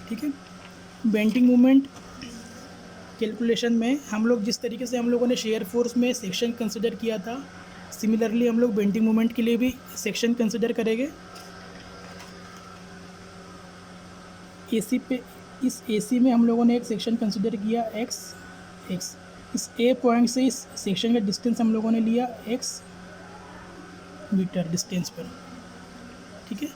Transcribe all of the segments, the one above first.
ठीक है। Bending moment calculation में हम लोग जिस तरीके से हम लोगों ने शेयर फोर्स में सेक्शन कंसिडर किया था, सिमिलरली हम लोग बेंडिंग मोमेंट के लिए भी सेक्शन कंसिडर करेंगे। एसी पे इस एसी में हम लोगों ने एक सेक्शन कंसिडर किया एक्स। इस ए पॉइंट से इस सेक्शन का डिस्टेंस हम लोगों ने लिया एक्स मीटर डिस्टेंस पर। ठीक है।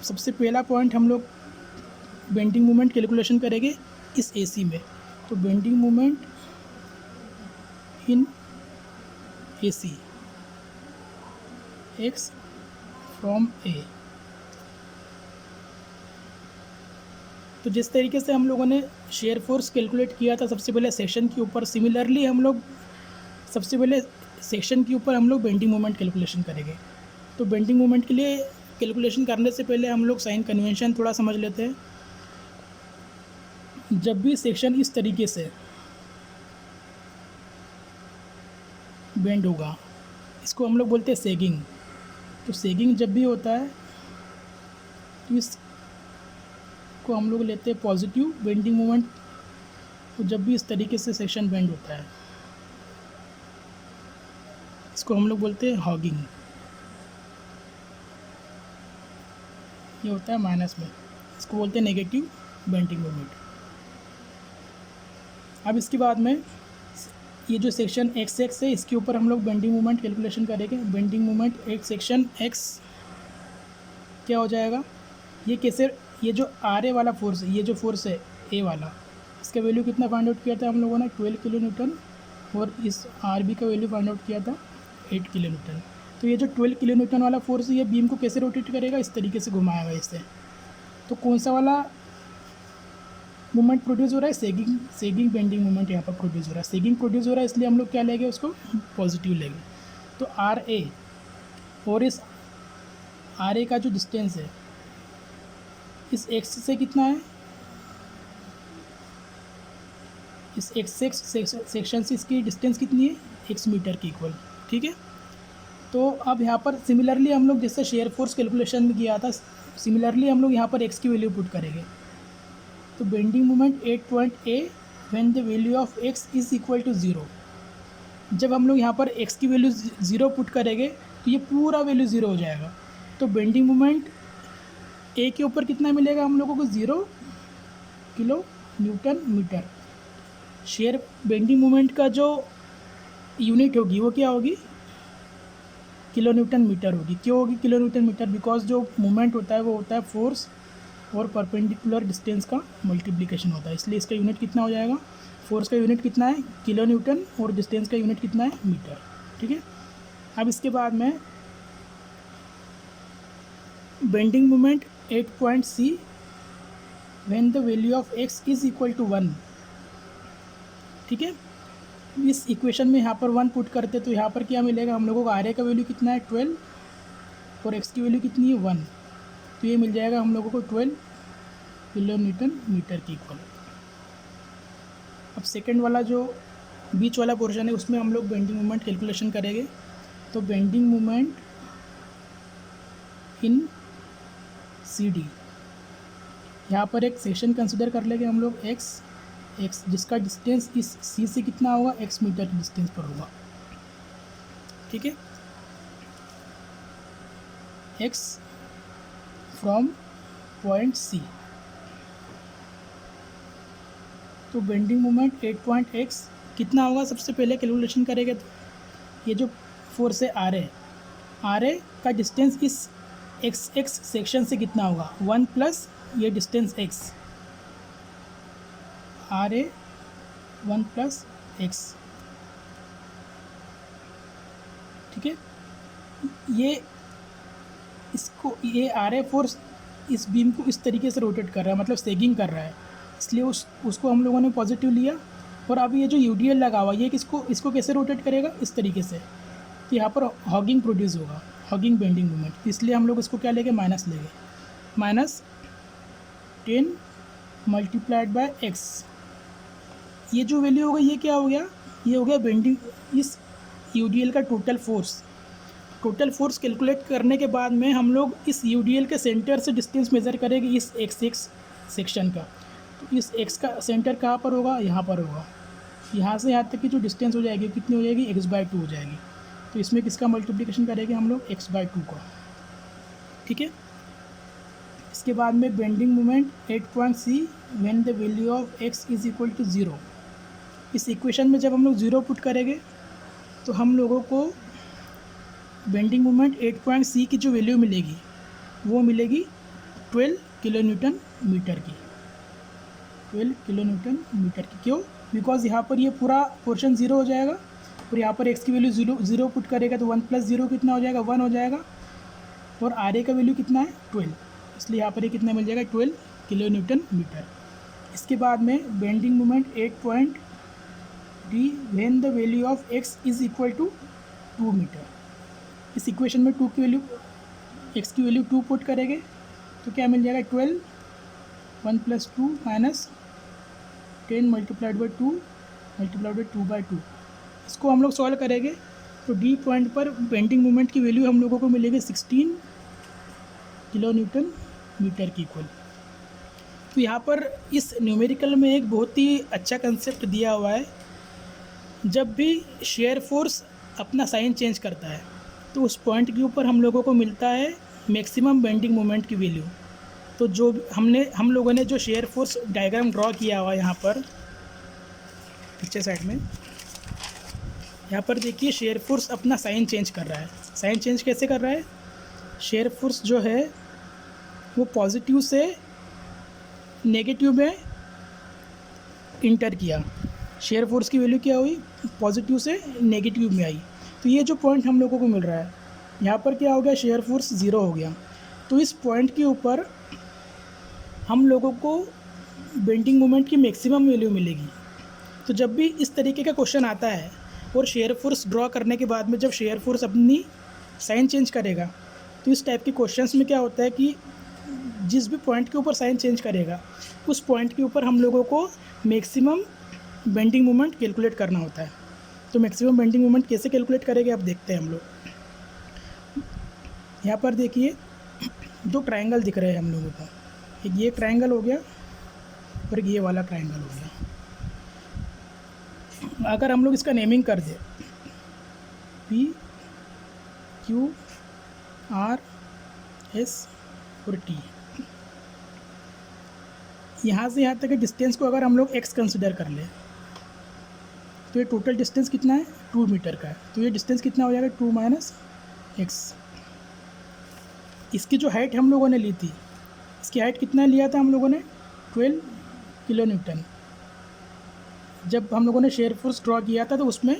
सबसे पहला पॉइंट हम लोग बेंडिंग मोमेंट कैलकुलेशन करेंगे इस एसी में। तो bending moment in AC X from A. तो जिस तरीके से हम लोगों ने शेयर फोर्स कैलकुलेट किया था सबसे पहले सेक्शन के ऊपर, सिमिलरली हम लोग सबसे पहले सेक्शन के ऊपर हम लोग बेंडिंग मोमेंट कैलकुलेशन करेंगे। तो बेंडिंग मोमेंट के लिए कैलकुलेशन करने से पहले हम लोग साइन कन्वेंशन थोड़ा समझ लेते हैं। जब भी सेक्शन इस तरीके से बेंड होगा, इसको हम लोग बोलते हैं सेगिंग। तो सेगिंग जब भी होता है तो इसको हम लोग लेते हैं पॉजिटिव बेंडिंग मोमेंट। तो जब भी इस तरीके से सेक्शन बेंड होता है इसको हम लोग बोलते हैं हॉगिंग। ये होता है माइनस में, इसको बोलते हैं नेगेटिव बेंडिंग मोमेंट। अब इसके बाद में ये जो सेक्शन एक्स एक्स है इसके ऊपर हम लोग बेंडिंग मोमेंट कैलकुलेशन करेंगे। बेंडिंग मोमेंट एक सेक्शन एक्स क्या हो जाएगा, ये कैसे, ये जो आर ए वाला फोर्स है, ये जो फोर्स है ए वाला, इसका वैल्यू कितना फाइंड आउट किया था हम लोगों ने 12 किलो न्यूटन, और इस आर बी का वैल्यू फाइंड आउट किया था 8 किलो न्यूटन। तो ये जो 12 किलो न्यूटन वाला फोर्स है ये बीम को कैसे रोटेट करेगा, इस तरीके से घुमाएगा इससे। तो कौन सा वाला मूवमेंट प्रोड्यूस हो रहा है, सेगिंग बेंडिंग मूवमेंट यहाँ पर प्रोड्यूस हो रहा है। सेगिंग प्रोड्यूस हो रहा है इसलिए हम लोग क्या लेंगे, उसको पॉजिटिव लेंगे। तो आर ए और इस आर ए का जो डिस्टेंस है इस एक्स से कितना है, इस एक्स एक्स सेक्शन से इसकी डिस्टेंस कितनी है, एक्स मीटर की इक्वल। ठीक है। तो अब यहाँ पर सिमिलरली हम लोग जैसे शेयर फोर्स कैलकुलेशन में किया था, सिमिलरली हम लोग यहाँ पर एक्स की वैल्यू पुट करेंगे। तो bending moment 8 point A when the value of x is equal to 0। जब हम लोग यहाँ पर एक्स की वैल्यू 0 पुट करेंगे तो ये पूरा वैल्यू 0 हो जाएगा। तो बेंडिंग मोमेंट ए के ऊपर कितना मिलेगा हम लोगों को, 0 kilo newton metre. Shear bending moment का जो यूनिट होगी वो क्या होगी, किलो न्यूटन मीटर होगी। क्यों होगी किलो न्यूटन मीटर, बिकॉज जो मोमेंट होता है वो होता है फोर्स और परपेंडिकुलर डिस्टेंस का मल्टीप्लिकेशन होता है, इसलिए इसका यूनिट कितना हो जाएगा, फोर्स का यूनिट कितना है किलो न्यूटन और डिस्टेंस का यूनिट कितना है मीटर। ठीक है। अब इसके बाद में bending moment 8 point C when the value of x is equal to 1। ठीक है। इस इक्वेशन में यहाँ पर 1 पुट करते तो यहाँ पर क्या मिलेगा हम लोगों को, आर ए का वैल्यू कितना है 12 और एक्स की वैल्यू कितनी है 1। तो ये मिल जाएगा हम लोगों को 12 किलो न्यूटन मीटर की इक्वल। अब सेकंड वाला जो बीच वाला पोर्शन है उसमें हम लोग बेंडिंग मोमेंट कैलकुलेशन करेंगे। तो bending moment in C D, यहाँ पर एक सेक्शन कंसिडर कर लेंगे हम लोग एक्स जिसका डिस्टेंस इस सी से कितना होगा, एक्स मीटर की डिस्टेंस पर होगा। ठीक है। X from point C. तो बेंडिंग मोमेंट 8 पॉइंट एक्स कितना होगा, सबसे पहले कैलकुलेशन करेंगे। तो ये जो फोर्स है आर ए का डिस्टेंस इस एक्स सेक्शन से कितना होगा, 1 प्लस ये distance x, R A 1 plus x. ठीक है। ये आर ए फोर्स इस बीम को इस तरीके से रोटेट कर रहा है, मतलब सेगिंग कर रहा है, इसलिए उसको हम लोगों ने पॉजिटिव लिया। और अब ये जो यूडीएल लगा हुआ ये इसको कैसे रोटेट करेगा, इस तरीके से। तो यहाँ पर हॉगिंग प्रोड्यूस होगा, हॉगिंग बेंडिंग मोमेंट, इसलिए हम लोग इसको क्या लेंगे, माइनस लेंगे। -10 मल्टीप्लाइड बाय एक्स। ये जो वैल्यू होगा ये क्या हो गया, ये हो गया बेंडिंग इस यूडीएल का total force. Total force calculate करने के बाद में हम लोग इस यूडीएल के सेंटर से डिस्टेंस मेज़र करेंगे इस एक्स सेक्शन का। तो इस एक्स का सेंटर कहाँ पर होगा, यहाँ पर होगा। यहाँ से यहाँ तक की जो डिस्टेंस हो जाएगी कितनी हो जाएगी, x/2 हो जाएगी। तो इसमें किसका मल्टीप्लिकेशन करेंगे हम लोग, x/2 का, ठीक है। इसके बाद में bending moment 8 point C when the value of x is equal to 0। इस इक्वेशन में जब हम लोग 0 पुट करेंगे तो हम लोगों को बेंडिंग मोमेंट 8 पॉइंट सी की जो वैल्यू मिलेगी वो मिलेगी 12 किलो न्यूटन मीटर की, 12 किलो न्यूटन मीटर की। क्यों, बिकॉज यहाँ पर ये पूरा पोर्शन 0 हो जाएगा और यहाँ पर x की वैल्यू 0 पुट करेगा तो 1 + 0 कितना हो जाएगा, 1 हो जाएगा। और RA का वैल्यू कितना है, 12, इसलिए यहाँ पर ये कितना मिल जाएगा, 12 किलो न्यूटन मीटर। इसके बाद में bending moment 8 point D when the value of x is equal to 2 metre. इस इक्वेशन में 2 की वैल्यू, x की वैल्यू 2 पुट करेंगे तो क्या मिल जाएगा, 12, 1 + 2 minus 10 multiplied by 2 multiplied by 2/2। इसको हम लोग सॉल्व करेंगे तो डी पॉइंट पर बेंडिंग मोमेंट की वैल्यू हम लोगों को मिलेगी 16 किलो न्यूटन मीटर की इक्वल। तो यहाँ पर इस न्यूमेरिकल में एक बहुत ही अच्छा कंसेप्ट दिया हुआ है। जब भी शेयर फोर्स अपना साइन चेंज करता है तो उस पॉइंट के ऊपर हम लोगों को मिलता है मैक्सिमम बेंडिंग मोमेंट की वैल्यू। तो जो हम लोगों ने जो शेयर फोर्स डायग्राम ड्रॉ किया हुआ है यहाँ पर पीछे साइड में, यहाँ पर देखिए शेयर फोर्स अपना साइन चेंज कर रहा है। साइन चेंज कैसे कर रहा है, शेयर फोर्स जो है वो पॉजिटिव से नेगेटिव में इंटर किया। शेयर फोर्स की वैल्यू क्या हुई, पॉजिटिव से नेगेटिव में आई। तो ये जो पॉइंट हम लोगों को मिल रहा है यहाँ पर क्या हो गया, शेयर फोर्स 0 हो गया। तो इस पॉइंट के ऊपर हम लोगों को बेंडिंग मोमेंट की मैक्सिमम वैल्यू मिलेगी। तो जब भी इस तरीके का क्वेश्चन आता है और शेयर फोर्स ड्रॉ करने के बाद में जब शेयर फोर्स अपनी साइन चेंज करेगा तो इस टाइप के क्वेश्चंस में क्या होता है कि जिस भी पॉइंट के ऊपर साइन चेंज करेगा उस पॉइंट के ऊपर हम लोगों को मैक्सिमम बेंडिंग मोमेंट कैलकुलेट करना होता है। तो मैक्सिमम बेंडिंग मोमेंट कैसे कैलकुलेट करेंगे अब देखते हैं हम लोग। यहाँ पर देखिए 2 ट्रायंगल दिख रहे हैं हम लोगों को, एक ये ट्रायंगल हो गया और एक ये वाला ट्रायंगल हो गया। अगर हम लोग इसका नेमिंग कर दें P Q R S और T, यहाँ से यहाँ तक के डिस्टेंस को अगर हम लोग x कंसिडर कर लें तो ये टोटल डिस्टेंस कितना है, 2 मीटर का है। तो ये डिस्टेंस कितना हो जाएगा, 2 - x। इसकी जो हाइट हम लोगों ने ली थी, इसकी हाइट कितना लिया था हम लोगों ने, 12 किलो न्यूटन। जब हम लोगों ने शेयर फोर्स ड्रॉ किया था तो उसमें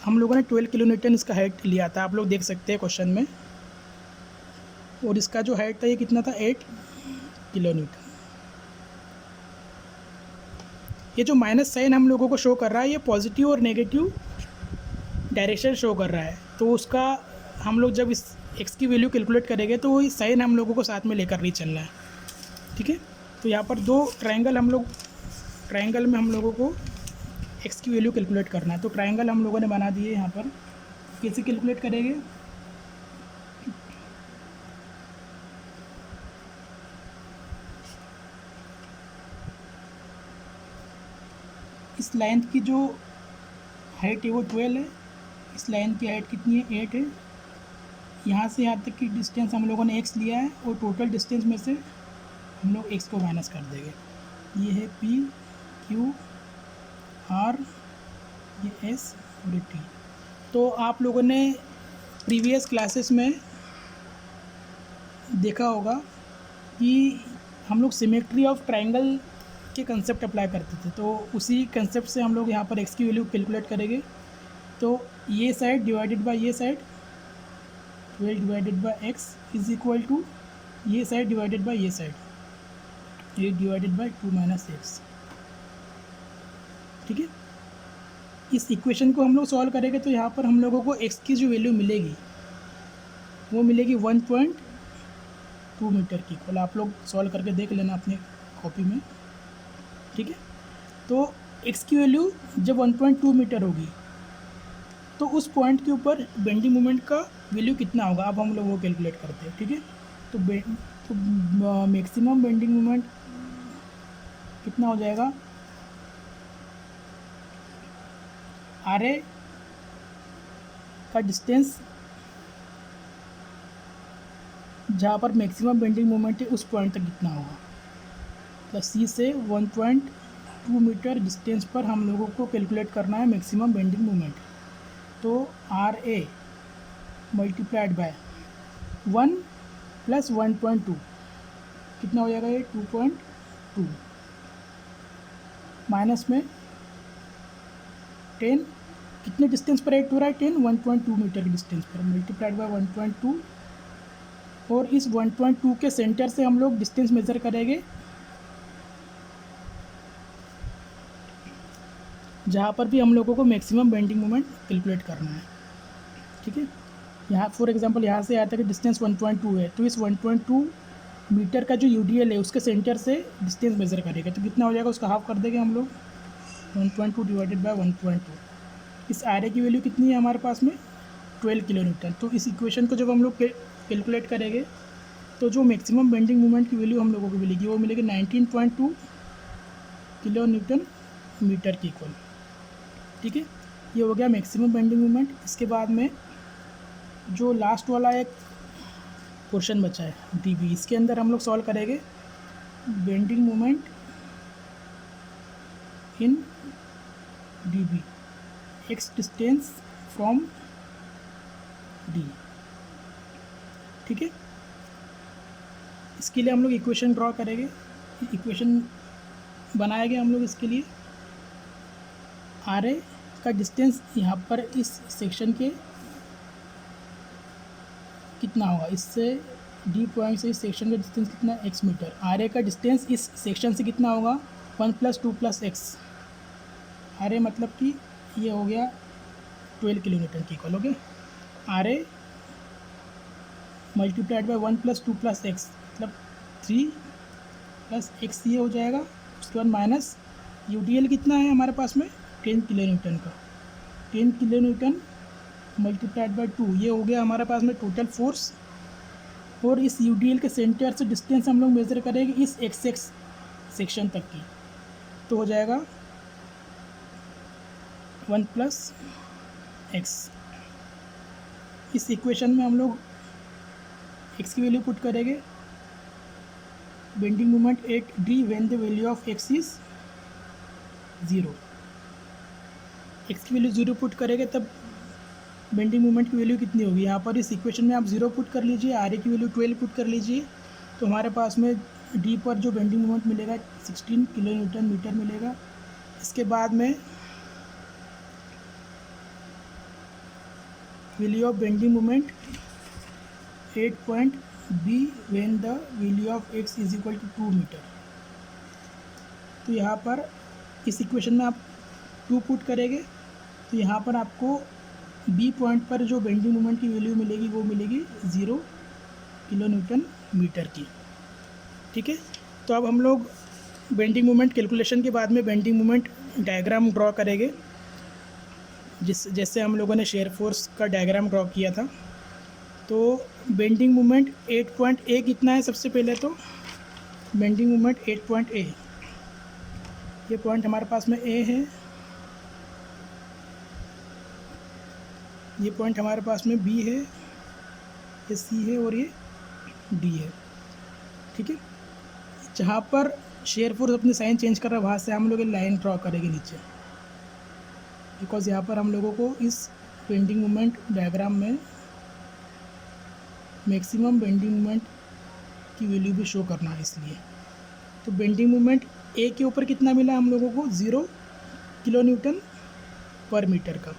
हम लोगों ने 12 किलो न्यूटन इसका हाइट लिया था, आप लोग देख सकते हैं क्वेश्चन में। और इसका जो हाइट था ये कितना था, 8 किलो न्यूटन। ये जो माइनस साइन हम लोगों को शो कर रहा है ये पॉजिटिव और नेगेटिव डायरेक्शन शो कर रहा है। तो उसका हम लोग जब इस x की वैल्यू कैलकुलेट करेंगे तो वही साइन हम लोगों को साथ में लेकर नहीं चलना है, ठीक है। तो यहाँ पर 2 ट्रायंगल में हम लोगों को x की वैल्यू कैलकुलेट करना है। तो ट्रायंगल हम लोगों ने बना दिए। यहाँ पर कैसे कैलकुलेट करेंगे, इस लाइन की जो हाइट है वो 12 है, इस लाइन की हाइट कितनी है, 8 है। यहाँ से यहाँ तक की डिस्टेंस हम लोगों ने x लिया है और टोटल डिस्टेंस में से हम लोग x को माइनस कर देंगे। ये है P Q R, ये S और T। तो आप लोगों ने प्रीवियस क्लासेस में देखा होगा कि हम लोग सिमेट्री ऑफ ट्रायंगल के कंसेप्ट अप्लाई करते थे। तो उसी कंसेप्ट से हम लोग यहाँ पर x की वैल्यू कैलकुलेट करेंगे। तो ये साइड डिवाइडेड बाय ये side, 12 divided by x is equal to ये साइड डिवाइडेड बाय ये साइड, 8 डिवाइडेड बाय 2 - x, ठीक है। इस इक्वेशन को हम लोग सॉल्व करेंगे तो यहाँ पर हम लोगों को x की जो वैल्यू मिलेगी वो मिलेगी 1.2 मीटर की इक्वल। आप लोग सॉल्व करके देख लेना अपने कॉपी में, ठीक है। तो x की वैल्यू जब 1.2 मीटर होगी तो उस पॉइंट के ऊपर बेंडिंग मोमेंट का वैल्यू कितना होगा, अब हम लोग वो कैलकुलेट करते हैं, ठीक है। तो मैक्सिमम बेंडिंग मोमेंट कितना हो जाएगा, आर ए का डिस्टेंस जहाँ पर मैक्सिमम बेंडिंग मोमेंट है उस पॉइंट तक कितना होगा, मतलब सी से 1.2 मीटर डिस्टेंस पर हम लोगों को कैलकुलेट करना है मैक्सिमम बेंडिंग मोमेंट। तो R A multiplied by 1 plus 1.2 कितना हो जाएगा, ये 2.2 माइनस में 10, कितने डिस्टेंस पर एक्ट हो रहा है, 10, 1.2 मीटर के डिस्टेंस पर, मल्टीप्लाइड बाय 1.2। और इस 1.2 के सेंटर से हम लोग डिस्टेंस मेज़र करेंगे जहाँ पर भी हम लोगों को मैक्सिमम बेंडिंग मोमेंट कैलकुलेट करना है। ठीक है, यहाँ फॉर एग्जांपल यहाँ से आया था कि डिस्टेंस 1.2 है, तो इस 1.2 मीटर का जो यूडीएल है उसके सेंटर से डिस्टेंस मेज़र करेगा, तो कितना हो जाएगा, उसका हाफ कर देंगे हम लोग, 1.2 डिवाइडेड बाय 1.2। इस आर की वैल्यू कितनी है हमारे पास में, 12 किलो न्यूटन। तो इस इक्वेशन को जब हम लोग कैलकुलेट करेंगे तो जो मैक्सिमम बेंडिंग मोमेंट की वैल्यू हम लोगों को मिलेगी वो मिलेगी 19.2 किलो न्यूटन मीटर के इक्वल। ठीक है, ये हो गया मैक्सिमम बेंडिंग मोमेंट। इसके बाद में जो लास्ट वाला एक पोर्शन बचा है डीबी, इसके अंदर हम लोग सॉल्व करेंगे bending moment in dB, x distance from D. ठीक है, इसके लिए हम लोग इक्वेशन ड्रॉ करेंगे, इक्वेशन बनाएंगे हम लोग। इसके लिए आर ए का डिस्टेंस यहाँ पर इस सेक्शन के कितना होगा, इससे डी पॉइंट से इस सेक्शन का डिस्टेंस कितना, एक्स मीटर। आर ए का डिस्टेंस इस सेक्शन से कितना होगा, 1 + 2 + x। आर ए मतलब कि ये हो गया 12 किलो न्यूटन के equal. Okay, R A multiplied by 1 + 2 + x मतलब 3 + x ये हो जाएगा। उसके बाद माइनस यूडीएल कितना है हमारे पास में, 10 किलो न्यूटन का, 10 किलो न्यूटन मल्टीप्लाइड बाय 2 ये हो गया हमारे पास में टोटल फोर्स। और इस यूडीएल के सेंटर से डिस्टेंस हम लोग मेज़र करेंगे इस एक्स सेक्शन तक की, तो हो जाएगा 1 + x। इस इक्वेशन में हम लोग x की वैल्यू पुट करेंगे, bending moment at D when the value of x is 0। x की वैल्यू 0 पुट करेंगे तब बेंडिंग मोमेंट की वैल्यू कितनी होगी, यहाँ पर इस इक्वेशन में आप 0 पुट कर लीजिए, आर ए की वैल्यू 12 पुट कर लीजिए, तो हमारे पास में डी पर जो बेंडिंग मोमेंट मिलेगा 16 किलो न्यूटन मीटर मिलेगा। इसके बाद में value of bending moment 8 point B when the value of x is equal to 2 metre. तो यहाँ पर इस इक्वेशन में आप 2 पुट करेंगे, तो यहाँ पर आपको बी पॉइंट पर जो बेंडिंग मोमेंट की वैल्यू मिलेगी वो मिलेगी 0 किलो न्यूटन मीटर की। ठीक है, तो अब हम लोग बेंडिंग मोमेंट कैलकुलेशन के बाद में बेंडिंग मोमेंट डायग्राम ड्रॉ करेंगे, जैसे हम लोगों ने शेयर फोर्स का डायग्राम ड्रॉ किया था। तो बेंडिंग मोमेंट 8.a कितना है, सबसे पहले तो बेंडिंग मोमेंट 8.a, ये पॉइंट हमारे पास में a है, ये पॉइंट हमारे पास में b है, ये c है और ये d है। ठीक है, जहाँ पर शेयर फोर्स अपनी साइन चेंज कर रहा है वहाँ से हम लोग एक लाइन ड्रॉ करेंगे नीचे, बिकॉज यहाँ पर हम लोगों को इस बेंडिंग मोमेंट डायग्राम में मैक्सिमम बेंडिंग मोमेंट की वैल्यू भी शो करना है इसलिए। तो बेंडिंग मोमेंट ए के ऊपर कितना मिला हम लोगों को, 0 किलो न्यूटन पर मीटर का।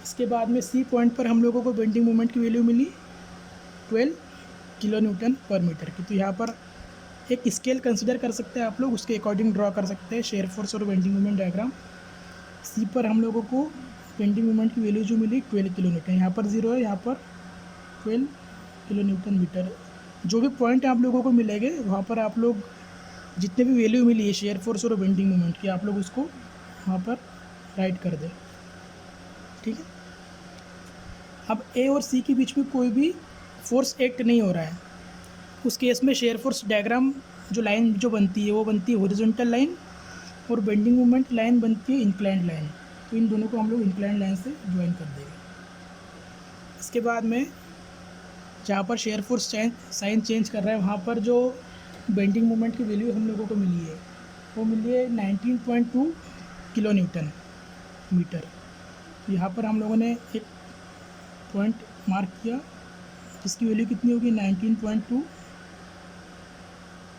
इसके बाद में सी पॉइंट पर हम लोगों को बेंडिंग मोमेंट की वैल्यू मिली 12 किलो न्यूटन पर मीटर की। तो यहाँ पर एक स्केल कंसिडर कर सकते हैं आप लोग, उसके अकॉर्डिंग ड्रॉ कर सकते हैं शेयर फोर्स और बेंडिंग मोमेंट डायग्राम। सी पर हम लोगों को बेंडिंग मोमेंट की वैल्यू जो मिली 12 किलो न्यूटन, यहाँ पर 0 है, यहाँ पर 12 किलो न्यूटन मीटर। जो भी पॉइंट आप लोगों को मिलेंगे वहाँ पर आप लोग जितने भी वैल्यू मिली है शेयर फोर्स और बेंडिंग मोमेंट की, आप लोग उसको वहाँ पर राइट कर दें। ठीक है, अब ए और सी के बीच में कोई भी फोर्स एक्ट नहीं हो रहा है, उस केस में शेयर फोर्स डायग्राम जो लाइन जो बनती है वो बनती है हॉरिजॉन्टल लाइन, और बेंडिंग मोमेंट लाइन बनती है इंक्लाइंड लाइन, तो इन दोनों को हम लोग इंक्लाइंड लाइन से ज्वाइन कर देंगे। इसके बाद में जहाँ पर शेयर फोर्स साइन चेंज कर रहा है वहाँ पर जो बेंडिंग मोमेंट की वैल्यू हम लोगों को मिली है वो मिली है 19.2 किलो न्यूटन मीटर। यहाँ पर हम लोगों ने एक पॉइंट मार्क किया जिसकी वैल्यू कितनी होगी 19.2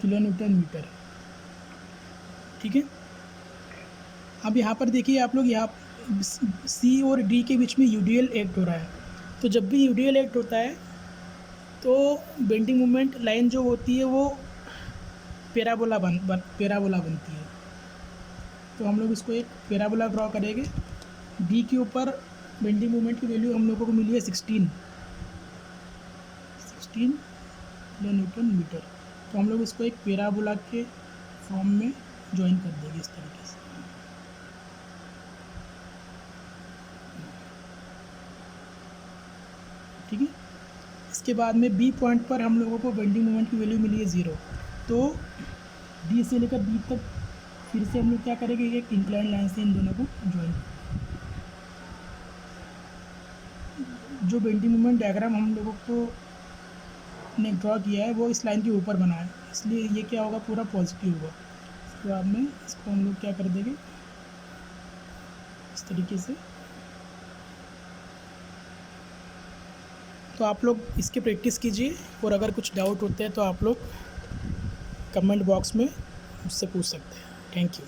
किलो न्यूटन मीटर। ठीक है, अब यहाँ पर देखिए आप लोग, यहाँ सी और डी के बीच में यूडीएल एक्ट हो रहा है। तो जब भी यूडीएल एक्ट होता है तो बेंडिंग मोमेंट लाइन जो होती है वो पैराबोला बनती है। तो हम लोग इसको एक पैराबोला ड्रॉ करेंगे। डी के ऊपर बेंडिंग मोमेंट की वैल्यू हम लोगों को मिली है 16 किलो न्यूटन मीटर। तो हम लोग इसको एक पैराबोला के फॉर्म में ज्वाइन कर देंगे इस तरीके से। ठीक है, इसके बाद में बी पॉइंट पर हम लोगों को बेंडिंग मोमेंट की वैल्यू मिली है 0। तो डी से लेकर बी तक फिर से हम लोग क्या करेंगे, एक इंक्लाइन लाइन से इन दोनों को ज्वाइन। जो बेंडिंग मोमेंट डायग्राम हम लोगों को ने ड्रॉ किया है वो इस लाइन के ऊपर बना है, इसलिए ये क्या होगा, पूरा पॉजिटिव होगा। इसके बाद में इसको हम लोग क्या कर देंगे इस तरीके से। तो आप लोग इसकी प्रैक्टिस कीजिए और अगर कुछ डाउट होते हैं तो आप लोग कमेंट बॉक्स में मुझसे पूछ सकते हैं। Thank you.